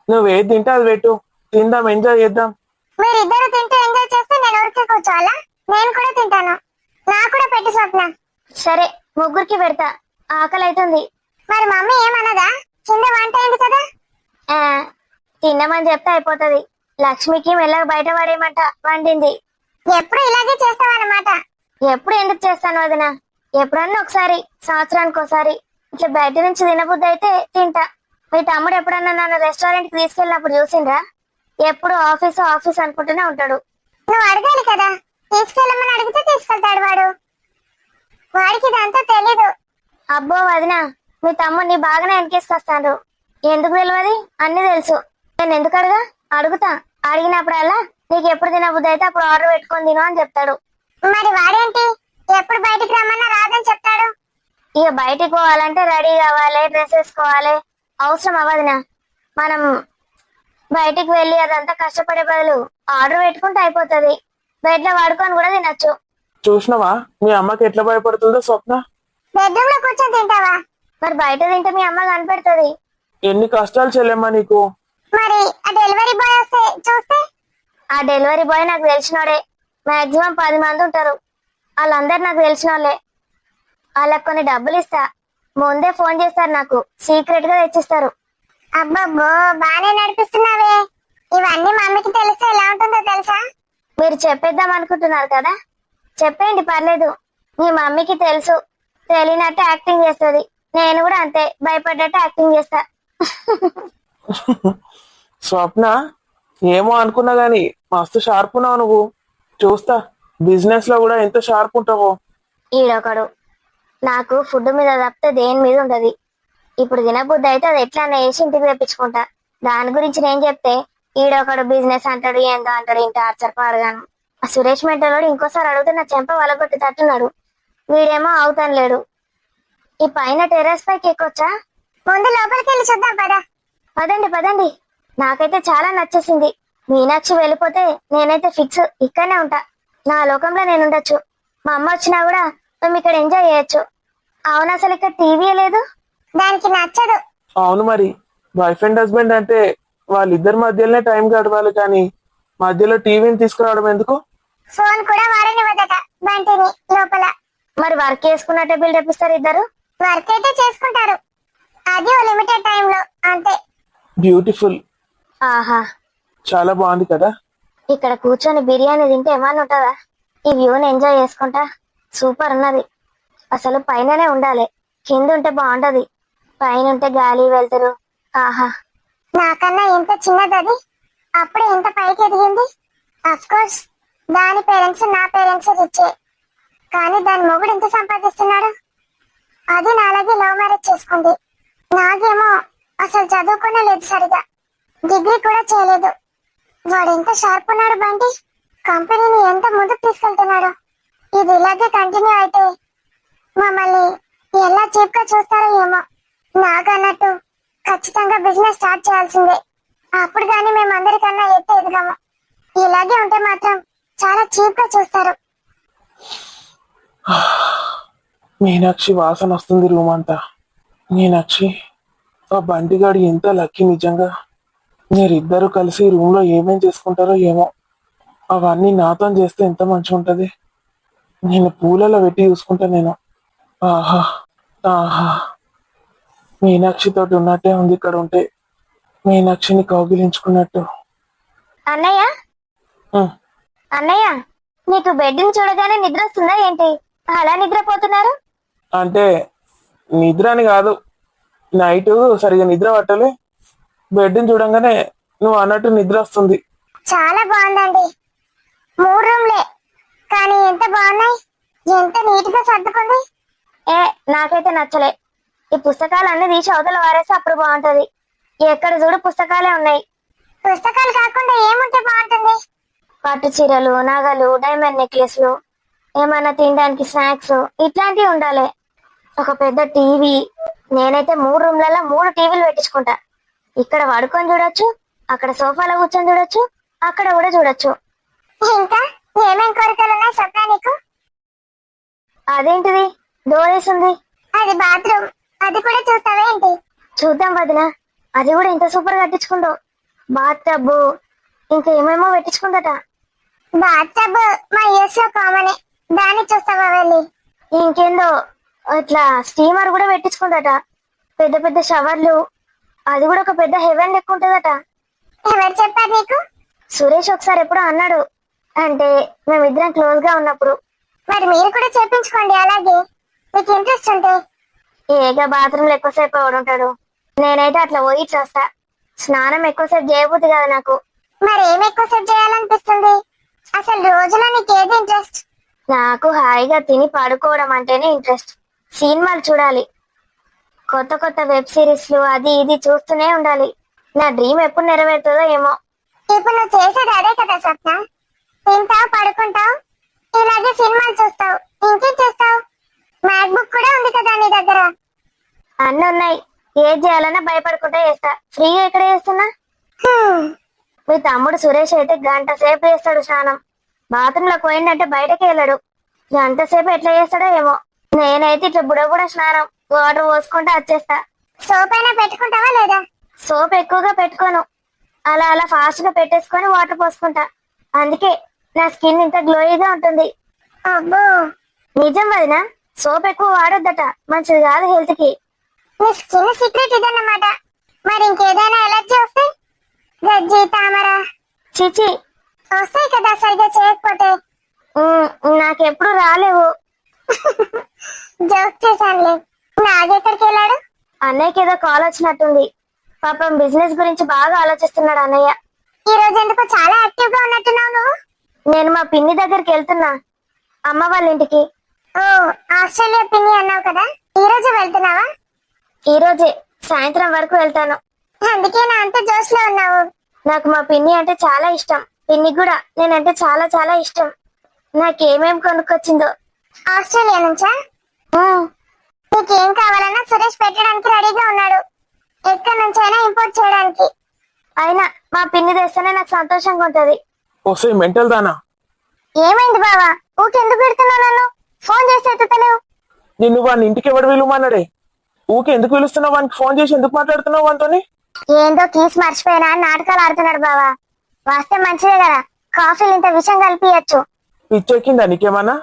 నువ్వు ఏది తింటే అది పెట్టు తిందాం ఎంజాయ్ చేద్దాం మీరిద్దరు తింటూ ఎంజాయ్ చేస్తే నేను ఊరికే కూర్చోవాలా నేను కూడా తింటాను నాకు కూడా పెట్టు స్వప్న సరే ముగ్గురికి పెడతా ఆకలి అవుతుంది మరి మమ్మీ ఏమన్నదా కింద వంట అయింది కదా తిన్నామని చెప్తే అయిపోతుంది లక్ష్మికి మెల్లగా బయట పడేయమంట వండింది ఎప్పుడు ఇలాగే చేస్తావన్నమాట ఎప్పుడు ఎందుకు చేస్తాను వదిన ఎప్పుడన్నా ఒకసారి సంవత్సరానికి ఒకసారి ఇట్లా బయట నుంచి తినబుద్ధి అయితే తింటా మీ తమ్ముడు ఎప్పుడన్నా నన్ను రెస్టారెంట్ కి తీసుకెళ్ళినప్పుడు చూసిండ్రా ఎప్పుడు ఆఫీస్ అనుకుంటూనే ఉంటాడు నువ్వు అడగాలి కదా తీసుకెళ్ళమని అడిగితే తీసుకెళ్తాడు వాడికి ఇదంతా తెలీదు అబ్బో వదిన మీ తమ్ముడిని బాగానే వెనకేసుకొస్తాడు ఎందుకు తెలియదు అన్ని తెలుసు నేను ఎందుకు అడుగుతా అడిగినప్పుడల్లా నీకు ఎప్పుడు తినబుద్ధి అయితే అప్పుడు ఆర్డర్ పెట్టుకొని తిను అని చెప్తాడు మరి వాడేంటి ఎప్పుడు బయటికి రమ్మన్నా రాదని చెప్తాడు ఇక బయటికి పోవాలంటే రెడీ కావాలి డ్రెస్ వేసుకోవాలి అవసరం అవ్వదునా మనం బయటికి వెళ్ళి అదంతా కష్టపడే బదులు ఆర్డర్ పెట్టుకుంటే అయిపోతుంది బెడ్ లో వాడుకొని కూడా తినొచ్చు చూసినవా మీ అమ్మకి ఎట్లా భయపడుతుందో స్వప్న బెడ్రూమ్ లో కూర్చొని తింటావా మరి బయట తింటే మీ అమ్మ కనిపెడుతుంది ఎన్ని కష్టాలు చెల్లెమ్మా నీకు మరి ఆ డెలివరీ బాయ్ వస్తే చూస్తే ఆ డెలివరీ బాయ్ నాకు తెలిసినోడే మాక్సిమం 10 మంది ఉంటారు వాళ్ళందరు నాకు తెలిసిన వాళ్ళే వాళ్ళకి కొన్ని డబ్బులు ఇస్తా, ముందే ఫోన్ చేస్తారు నాకు, సీక్రెట్ గా తెచ్చిస్తారు. అబ్బబ్బో బానే నడిపిస్తున్నావే. ఇవన్నీ మమ్మీకి తెలిస్తే ఎలా ఉంటుందో తెలుసా? మీరు చెప్పేద్దాం అనుకుంటున్నారు కదా, చెప్పేయండి పర్లేదు. మీ మమ్మీకి తెలుసు, తెలియనట్టు యాక్టింగ్ చేస్తుంది. నేను కూడా అంతే, భయపడ్డట్టు యాక్టింగ్ చేస్తా. స్వప్న, ఏమో అనుకున్నా గాని మస్తు షార్ప్ ఉన్నావు నువ్వు. చూస్తా బిజినెస్ లో కూడా ఎంత షార్ప్ ఉంటావో. ఈడొకడు నాకు ఫుడ్ మీద తప్పితే దేని మీద ఉండదు. ఇప్పుడు తినబుద్ధి అయితే అది ఎట్లా వేసి ఇంటికి తెప్పించుకుంటా. దాని గురించి నేను చెప్తే ఈడొకడు బిజినెస్ అంటాడు, ఏందో అంటాడు. ఇంత టార్చర్ పాడుగాను. ఆ సురేష్ మెంటలోడు ఇంకోసారి అడిగితే నా చెంప వలగొట్టి తట్టున్నాడు. వీడేమో అవుతాను లేడు. ఈ పైన టెర్రస్ పైకి ఎక్కొచ్చా? ముందు లోపలికి వెళ్ళి చూద్దాం పదా. పదండి పదండి. నాకైతే చాలా నచ్చేసింది. మీనాక్షి వెళ్ళిపోతే నేనైతే ఫిక్స్, ఇక్కడనే ఉంటా. నా లోకంలో నేను ఉండొచ్చు. మా అమ్మ వచ్చినా కూడా మేము ఇక్కడ ఎంజాయ్ చేయొచ్చు. అవును, అసలు ఇక్కడ టీవీ లేదు. దానికి నచ్చదు. అవును మరి, వైఫ్ అండ్ హస్బెండ్ అంటే వాళ్ళిద్దరి మధ్యలోనే టైం గడవాలి, కానీ మధ్యలో టీవీని తీసుకురావడం ఎందుకు? ఫోన్ కూడా వాడనివ్వదట బంటిని లోపల. మరి వర్క్ చేసుకున్నట్టే బిల్డప్ ఇస్తారు ఇద్దరు. వర్క్ అయితే చేసుకుంటారు, అది ఓ లిమిటెడ్ టైం లో అంతే. బ్యూటిఫుల్. ఆహా, చాలా బాగుంది కదా. ఇక్కడ కూర్చొని బిర్యానీ తింటే ఏమన్నా ఉంటుందా? ఈ వ్యూని ఎంజాయ్ చేసుకుంటా. సూపర్ ఉన్నది. అసలు పైననే ఉండాలి, కింద ఉంటే బాగుంటది. పైన ఉంటే గాలి వెళ్తారు. ఆహా, నాకన్నా ఎంత చిన్నది అది, అప్పుడే ఎంత పైకి ఎదిగింది. అఫ్ కోర్స్ దాని పేరెంట్స్ నా పేరెంట్స్ రిచ్చే, కానీ దాని మొగుడు ఎంత సంపాదిస్తున్నాడు. అది నాలాగే లవ్ మ్యారేజ్ చేసుకుంది. నాకేమో అసలు చదువుకునే లేదు సరిగా, డిగ్రీ కూడా చేయలేదు. వాడు ఎంత షార్ప్ ఉన్నాడు బంటి, కంపెనీని ఎంత ముందుకు తీసుకెళ్తున్నాడు. ఇది ఇలాగే కంటిన్యూ అయితే మమ్మల్ని ఎలా చీప్ గా చూస్తారో ఏమో. నాకన్నట్టు ఖచ్చితంగా బిజినెస్ స్టార్ట్ చేయాల్సిందే, అప్పుడు కానీ మేము అందరికన్నా ఎత్తు ఎదగము. ఇలాగే ఉంటే మాత్రం చాలా చీప్ గా చూస్తారు. మీనాక్షి వాసన వస్తుంది రూమ్ అంతా. మీనాక్షి, ఆ బండిగాడు ఎంత లక్కీ నిజంగా. మీరిద్దరూ కలిసి రూమ్ లో ఏమేం చేసుకుంటారో ఏమో. అవన్నీ నాతో చేస్తే ఎంత మంచిగా ఉంటది. నేను పూలలో పెట్టి చూసుకుంటా నేను. ఆహా ఆహా, మీనాక్షి తోటి ఉన్నట్టే ఉంది ఇక్కడ ఉంటే. మీనాక్షిని కౌగిలించుకున్నట్టు. అన్నయ్య ఉమ్, అన్నయ్య, నీకు బెడ్ని చూడగానే నిద్ర వస్తుందా ఏంటి? అలా నిద్రపోతున్నారు. అంటే నిద్ర అని కాదు, నైట్ సరిగా నిద్ర పట్టలే. బెడ్ని చూడంగానే నువ్వు అన్నట్టు నిద్ర వస్తుంది. చాలా బాగుందండి. 3 రూమ్లే కానీ ఎంత బాగున్నాయి, ఎంత నీట్ గా సర్దుకుంది. ఏ, నాకైతే నచ్చలే. ఈ పుస్తకాలన్నీ తీసి అవతల వారేస్తే అప్పుడు బాగుంటది. ఎక్కడ చూడు పుస్తకాలే ఉన్నాయి. పుస్తకాలు కాకుండా ఏముంటే బాగుంటుంది? పట్టు చీరలు, నగలు, డైమండ్ నెక్లెస్లు, ఏమైనా తినడానికి స్నాక్స్, ఇట్లాంటివి ఉండాలి. ఒక పెద్ద టీవీ. నేనైతే 3 రూమ్లలో 3 టీవీలు పెట్టించుకుంటా. ఇక్కడ పడుకొని చూడొచ్చు, అక్కడ సోఫాలో కూర్చొని చూడొచ్చు, అక్కడ కూడా చూడొచ్చు. ఇంకా ఏమేం కోరికలు ఉన్నాయి స్వప్న నీకు? అదేంటిది, డోర్ వేసింది? అది బాత్రూమ్, అది కూడా చూస్తావా ఏంటి? చూద్దాం వదిన, అది కూడా ఇంత సూపర్ కట్టించుకుందో. బాత్ టబ్, ఇంకా ఏమేమో పెట్టించుకుందట. బాత్ టబ్ మా యూఎస్ లో కామనే, దాన్ని చూస్తావా వెళ్ళి? ఇంకేందో ఇట్లా స్టీమర్ కూడా పెట్టించుకుందట. పెద్ద పెద్ద షవర్లు, అది కూడా ఒక పెద్ద హెవెన్ లెక్క ఉంటుందట. ఎవరు చెప్పారు నీకు? సురేష్ ఒకసారి ఎప్పుడో అన్నాడు, అంటే మేమిద్దరం క్లోజ్ గా ఉన్నప్పుడు. మరి మీరు కూడా చేపించుకోండి అలాగే, మీకు ఇంట్రెస్ట్ ఉంటే. ఏగా బాత్రూమ్ లో ఎక్కువసేపు ఉంటాడు. నేనైతే అట్లా పోయి చేస్తా. స్నానం ఎక్కువసేపు చేయబుద్ది కదా నాకు. మరి ఏం ఎక్కువసేపు చేయాలనిపిస్తుంది? అసలు రోజులో నీకు ఏది ఇంట్రెస్ట్? నాకు హాయిగా తిని పడుకోవడం అంటేనే ఇంట్రెస్ట్. సినిమాలు చూడాలి, కొత్త కొత్త వెబ్ సిరీస్లు, అది ఇది చూస్తూనే ఉండాలి. నా డ్రీమ్ ఎప్పుడు నెరవేరుతుందో ఏమో. ఇప్పుడు నువ్వు చేసేది అదే కదా స్వప్న. తింటావు, పడుకుంటావు, ఇలాగే సినిమాలు చూస్తావు, ఇంకేం చేస్తావు? మ్యాక్ బుక్ కూడా ఉంది కదా నీ దగ్గర. అన్నీ ఉన్నాయి, ఏది చేయాలన్నా భయపడుకుంటా చేస్తా. ఫ్రీగా ఎక్కడ చేస్తున్నా. హ్మ్. మీ తమ్ముడు సురేష్ అయితే గంట సేపు చేస్తాడు స్నానం. బాత్రూమ్ లోకి పోయిందంటే బయటకి వెళ్ళాడు. గంట సేపు ఎట్లా చేస్తాడో ఏమో. నేనైతే ఇట్లా బుడబుడ స్నానం, వాటర్ పోసుకుంటా వచ్చేస్తా. సోప్ అయినా పెట్టుకుంటావా లేదా? సోప్ ఎక్కువగా పెట్టుకోను, అలా అలా ఫాస్ట్ గా పెట్టేసుకొని వాటర్ పోసుకుంటా. అందుకే నా స్కిన్ ఇంత గ్లోయిగా ఉంటుంది. అబ్బో, నిజం వదినా, సోప్ ఎక్కువ వాడొద్దట, మంచిది కాదు హెల్త్ కి. నీ స్కిన్ సీక్రెట్ ఇదన్నమాట. మరి ఇంకేదైనా ఎలర్జీ వస్తే గజ్జి తామర చిచి, వస్తాయి కదా సరిగ్గా చేయకపోతే. నాకెప్పుడు రాలేవు. జోక్ చేశానులే. నాగెక్కడికి వెళ్ళాడు? అన్నయ్యకి ఏదో కాల్ వచ్చినట్టుంది. పాపం బిజినెస్ గురించి బాగా ఆలోచిస్తున్నాడు అన్నయ్య. ఈ రోజు ఎందుకో చాలా యాక్టివ్ గా ఉన్నట్టున్నావు నువ్వు. నేను మా పిన్ని దగ్గరికి వెళ్తున్నా, అమ్మ వాళ్ళ ఇంటికి. ఓ, ఆస్ట్రేలియా పిన్ని అన్నావు కదా, ఈ రోజు వెళ్తున్నావా? ఈ రోజే సాయంత్రం వరకు వెళ్తాను. అందుకే నా అంత జోష్ లో ఉన్నావు. నాకు మా పిన్ని అంటే చాలా ఇష్టం. పిన్ని కూడా నేనంటే చాలా చాలా ఇష్టం. నాకేమేం కొనుక్కొచ్చిందో. ఆస్ట్రేలియా నుంచా? నీకేం కావాలన్నా సురేష్ పెట్టడానికి రెడీగా ఉన్నాడు, ఎక్కడి నుంచైనా ఇంపోర్ట్ చేయడానికి. అయినా మా పిన్ని తెస్తేనే నాకు సంతోషంగా ఉంటది. వస్తే మెంటల్ దానా? ఏమైంది బావా, ఊకెందుకు పెడుతున్నావు నన్ను? ఫోన్ చేసి ఎత్తుతలేవు. నిన్ను వాడిని ఇంటికి ఎవడు పిలువమన్నాడే? ఊకే ఎందుకు పిలుస్తున్నావు? వానికి ఫోన్ చేసి ఎందుకు మాట్లాడుతున్నావు వానితోని? ఏందో కీస్ మర్చిపోయినా అని నాటకాలు ఆడుతున్నాడు బావా. వస్తే మంచిదే కదా, కాఫీలు ఇంత విషయం కలిపియచ్చు. పిచ్చెక్కిందా నీకేమన్నా?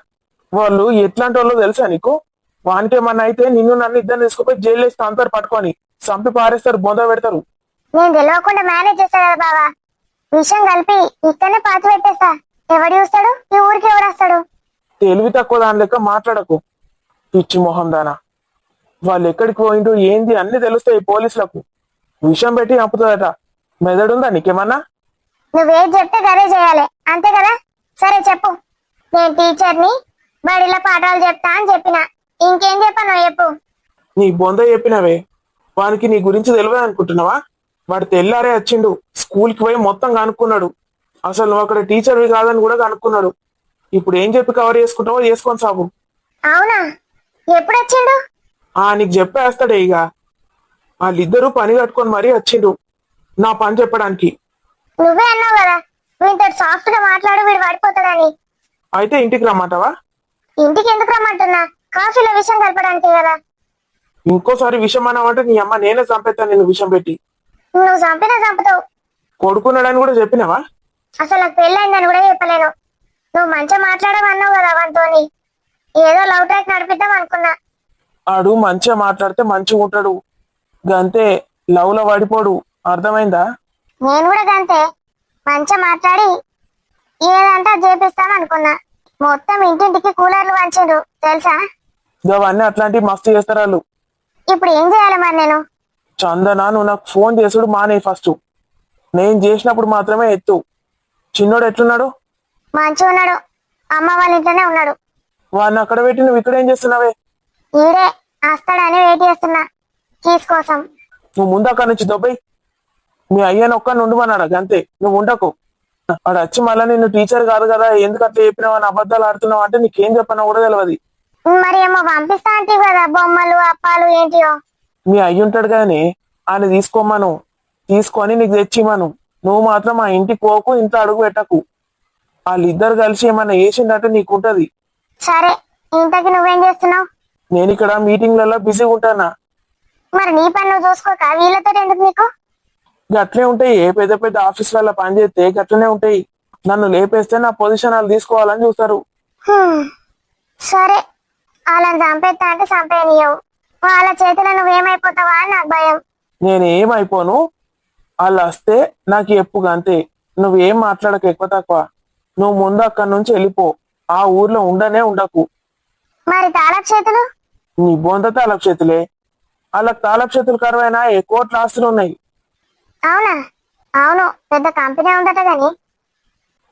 వాళ్ళు ఎట్లాంటి వాళ్ళు తెలుసా నీకు? వానికేమన్నా అయితే నిన్ను నన్ను ఇద్దరు తీసుకుపోయి జైలు వేసి తాంతారు, పట్టుకొని చంపి పారేస్తారు, బొంద పెడతారు. నేను తెలియకుండా మేనేజ్ చేస్తా కదా బావా. విషయం కలిపి ఇక్కడనే పాతి పెట్టేస్తా. ఎవడు చూస్తాడు? ఈ ఊరికి ఎవడు వస్తాడు? తెలివి తక్కువ దాని లెక్క మాట్లాడకు, పిచ్చి మొహం దానా. వాళ్ళు ఎక్కడికి పోయిండు ఏంది అన్ని తెలుస్తాయి పోలీసులకు. విషయం పెట్టి చంపుతుందట. మెదడుందా నీకేమన్నా? నువ్వేది చెప్తే గదే చేయాలి, అంతే కదా? సరే చెప్పు. నేను టీచర్ని, బడిలో పాఠాలు చెప్తా అని చెప్పిన. ఇంకేం చెప్పను చెప్పు. నీ బొంద చెప్పినవే. వానికి నీ గురించి తెలియదు అనుకుంటున్నావా? వాడు తెల్లారే వచ్చిండు, స్కూల్కి పోయి మొత్తం కనుక్కున్నాడు. అసలు నువ్వు అక్కడ టీచర్వి కాదని కూడా కనుక్కున్నాడు. ఇప్పుడు ఏం చెప్పి కవర్ చేసుకుంటావో చేసుకొని సాగు. అవునా? ఎప్పుడు వచ్చిండు? నీకు చెప్పేస్తాడే ఇక. వాళ్ళిద్దరూ పని కట్టుకొని మరీ వచ్చిండు నా పని చెప్పడానికి. నువ్వే అన్నావు కదా వీటితో సాఫ్ట్ గా మాట్లాడు, వీడు పడిపోతాడని. అయితే ఇంటికి రమ్మంటావా? ఇంటికి ఎందుకు రమ్మంటున్నా? కాఫీలో విషయం కలపడానికి కదా. ఇంకోసారి విషయం అన్నావంటే నీ అమ్మ నేనే చంపేస్తాను నిన్ను విషయం పెట్టి. నువ్వు చంపినా చంపుతావు. కొడుకున్నాడని కూడా చెప్పినావా? అసలు నాకు పెళ్ళైందని కూడా చెప్పలేను. నువ్వు మంచిగా మాట్లాడమన్నావు కదా వానితోని. ఏదో లవ్ ట్రాక్ నడిపిద్దాం అనుకున్నా. ఆడు మంచిగా మాట్లాడితే మంచిగా ఉంటాడు, గంతే. లవ్ లో పడిపోడు, అర్థమైందా? నేను కూడా గంతే, మంచిగా మాట్లాడి ఏదంటే అది చేపిస్తాం అనుకున్నా. మొత్తం ఇంటింటికి కూలర్లు వంచిండ్రు తెలుసా? అవన్నీ అట్లాంటివి మస్తు చేస్తారు వాళ్ళు. ఇప్పుడు ఏం చేయాలి మరి నేను? చందన, నువ్వు నాకు ఫోన్ చేసుడు మానే ఫస్ట్. నేను చేసినప్పుడు మాత్రమే ఎత్తు. చిన్నోడు ఎట్లున్నాడు? మంచిగా ఉన్నాడు, అమ్మ వాళ్ళ ఇంట్లోనే ఉన్నాడు. వాడిని అక్కడ పెట్టి నువ్వు ఇక్కడ ఏం చేస్తున్నావే? ఈడే వస్తాడని వెయిట్ చేస్తున్నా కీస్ కోసం. నువ్వు ముందు అక్కడ నుంచి దొబ్బై. మీ అయ్యని ఒక్కని ఉండమన్నాడు అంతే, నువ్వు ఉండకు. వాడు వచ్చి మళ్ళీ నిన్ను టీచర్ కాదు కదా ఎందుకు అట్లా చెప్పినావు అని అబద్ధాలు ఆడుతున్నావు అంటే నీకేం చెప్పనా కూడా తెలియదు. మరి ఏమో పంపిస్తా అంటే కదా, బొమ్మలు అప్పాలు ఏంటియో. మీ అయ్యి ఉంటాడు కానీ ఆయన తీసుకోమను, తీసుకొని నీకు తెచ్చిమను. నువ్వు మాత్రం ఆ ఇంటికి పోకు, ఇంత అడుగు పెట్టకు. వాళ్ళిద్దరు కలిసి ఏమన్నా వేసిందంటే నీకుంటది. సరే, ఇంతకి నువ్వేం చేస్తున్నావు? నేను ఇక్కడ మీటింగ్లలో బిజీగా ఉంటానా. మరి నీ పని నువ్వు చూసుకోక వీళ్ళతో ఎందుకు నీకు? గట్లే ఉంటాయి, ఏ పెద్ద పెద్ద ఆఫీసులలో పని చేస్తే గట్లనే ఉంటాయి. నన్ను లేపేస్తే నా పొజిషన్ వాళ్ళు తీసుకోవాలని చూస్తారు. సరే, వాళ్ళని చంపేస్తా అంటే చంపేనియవు. వాళ్ళ చేతిలో నువ్వేమైపోతావా అని నాకు భయం. నేనేమైపోను, వాళ్ళు వస్తే నాకు ఎప్పుగా అంతే. నువ్వేం మాట్లాడక ఎక్కువ తక్కువ. నువ్వు ముందు అక్కడి నుంచి వెళ్ళిపో, ఆ ఊర్లో ఉండనే ఉండకు. మరి తాళపు చేతులు? నీ బొంద తాళపు చేతులే. వాళ్ళకి తాళపు చేతులు కరువైనా కోట్ల ఆస్తులు ఉన్నాయి. అవునా? అవును, పెద్ద కంపెనీ ఉందట గాని.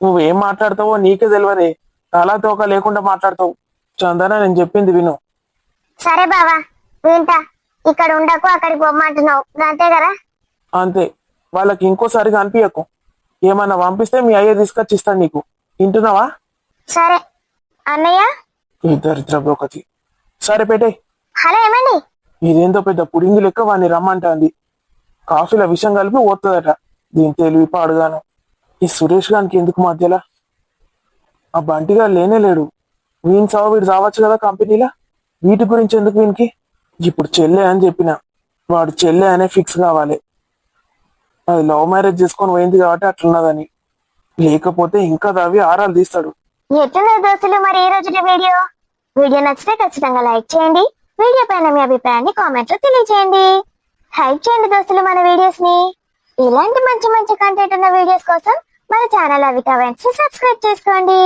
నువ్వేం మాట్లాడతావో నీకే తెలియదే, తలా తోక లేకుండా మాట్లాడతావు. చందన, నేను చెప్పింది విను. సరే బావా, వింటా. ఇక్కడ ఉండకు, అక్కడికి పొమ్మంటున్నావు అంతే కదా? అంతే. వాళ్ళకి ఇంకోసారి కనిపించకు. ఏమన్నా పంపిస్తే మీ అయ్య తీసుకొచ్చి ఇస్తాడు నీకు. వింటున్నావా? సరే. అన్నయ్య, దరిద్ర బ్రోకతి. సరే పెట్టే. హలో, ఏమండి? ఇదేందో పెద్ద పుడింగి లెక్క వాడిని రమ్మంటాంది. కాఫీలో విషం కలిపి పోతుందట. దీని తెలివి పాడుగాను. ఈ సురేష్ గానికి ఎందుకు మధ్యలో? ఆ బంటిగా లేనే లేడు. వీని చావు వీడు చావచ్చు కదా కంపెనీలా. వీటి గురించి ఎందుకు వీనికి? ఇప్పుడు చెల్లె అని చెప్పిన, వాడు చెల్లె అనే ఫిక్స్ కావాలి. అది లవ్ మ్యారేజ్ చేసుకొని పోయింది కాబట్టి అట్లున్నదని. లేకపోతే ఇంకా దావి ఆరాలు తీస్తాడు. ఎట్లున్నది దోస్తులు మరి ఈ రోజు వీడియో? వీడియో నచ్చితే ఖచ్చితంగా లైక్ చేయండి. వీడియో పైన మీ అభిప్రాయాన్ని కామెంట్ లో తెలియజేయండి. హైప్ చేయండి దోస్తులు మన వీడియోస్ ని. ఇలాంటి మంచి మంచి కంటెంట్ ఉన్న వీడియోస్ కోసం మన ఛానల్ అవిక వెంట్స్ సబ్స్క్రైబ్ చేసుకోండి.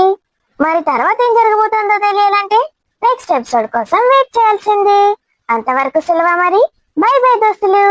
మరి తర్వాత ఏం జరగబోతుందో తెలియాలంటే నెక్స్ట్ ఎపిసోడ్ కోసం వెయిట్ చేయాల్సిందే. అంతవరకు సెలవు మరి. బై బై దోస్తులు.